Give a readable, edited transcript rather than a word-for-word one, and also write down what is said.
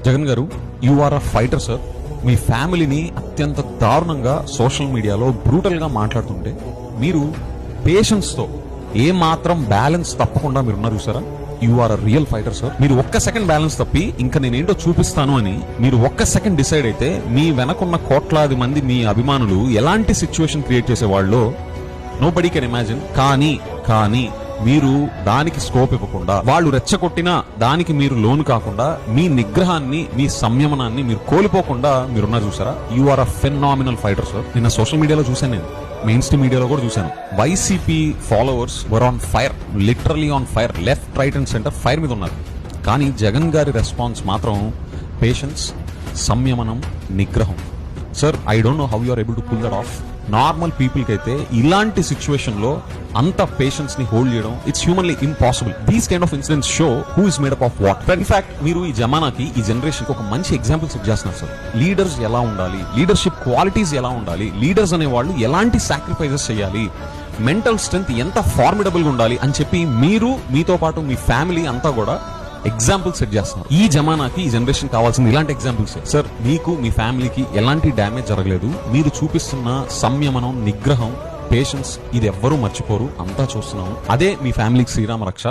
జగన్ గారు, you are a fighter sir. మీ ఫ్యామిలీని అత్యంత దారుణంగా సోషల్ మీడియాలో బ్రూటల్ గా మాట్లాడుతుంటే మీరు పేషెన్స్ తో ఏ మాత్రం బ్యాలెన్స్ తప్పకుండా మీరున్నారు చూసారా. You are a real fighter sir. మీరు ఒక్క సెకండ్ బ్యాలెన్స్ తప్పి ఇంకా నేనేంటో చూపిస్తాను అని మీరు ఒక్క సెకండ్ డిసైడ్ అయితే మీ వెనకున్న కోట్లాది మంది మీ అభిమానులు ఎలాంటి సిచ్యువేషన్ క్రియేట్ చేసే వాళ్ళు నోబడీ కెన్ ఇమాజిన్. కానీ మీరు దానికి స్కోప్ ఇవ్వకుండా, వాళ్ళు రెచ్చగొట్టినా దానికి మీరు లోను కాకుండా, మీ నిగ్రహాన్ని, మీ సంయమనాన్ని మీరు కోల్పోకుండా మీరున్నారు చూసారా. You are a phenomenal fighter sir. నిన్న సోషల్ మీడియాలో చూశాను, నేను మెయిన్ స్ట్రీమ్ మీడియాలో కూడా చూశాను. YCP followers were on fire, literally on fire. Left, right and centre fire మీద ఉన్నారు. కానీ జగన్ గారి రెస్పాన్స్ మాత్రం పేషెన్స్, సంయమనం, నిగ్రహం. Sir, I don't know how you are able to pull that off. Normal people కి అయితే ఇలాంటి సిచ్యువేషన్ లో అంత పేషెన్స్ ని హోల్డ్ చేయడం it's humanly impossible. These kind of incidents show who is made up of what. In fact మీరు ఈ జమానాకి, ఈ జనరేషన్ కి ఒక మంచి ఎగ్జాంపుల్ సెట్ చేస్తున్నారు సార్. లీడర్స్ ఎలా ఉండాలి, లీడర్షిప్ క్వాలిటీస్ ఎలా ఉండాలి, లీడర్స్ అనే వాళ్ళు ఎలాంటి సాక్రిఫైజెస్ చేయాలి, మెంటల్ స్ట్రెంగ్త్ ఎంత ఫార్మిడబుల్ గా ఉండాలి అని చెప్పి మీరు, మీతో పాటు మీ ఫ్యామిలీ అంతా కూడా ఎగ్జాంపుల్ సెట్ చేస్తున్నారు. ఈ జమానాకి, ఈ జనరేషన్ కావాల్సింది ఇలాంటి ఎగ్జాంపుల్స్. సార్, మీకు మీ ఫ్యామిలీకి ఎలాంటి డ్యామేజ్ జరగలేదు. మీరు చూపిస్తున్న సంయమనం, నిగ్రహం, పేషెన్స్ ఇది ఎవ్వరూ మర్చిపోరు. అంతా చూస్తున్నాము. అదే మీ ఫ్యామిలీకి శ్రీరామ రక్ష.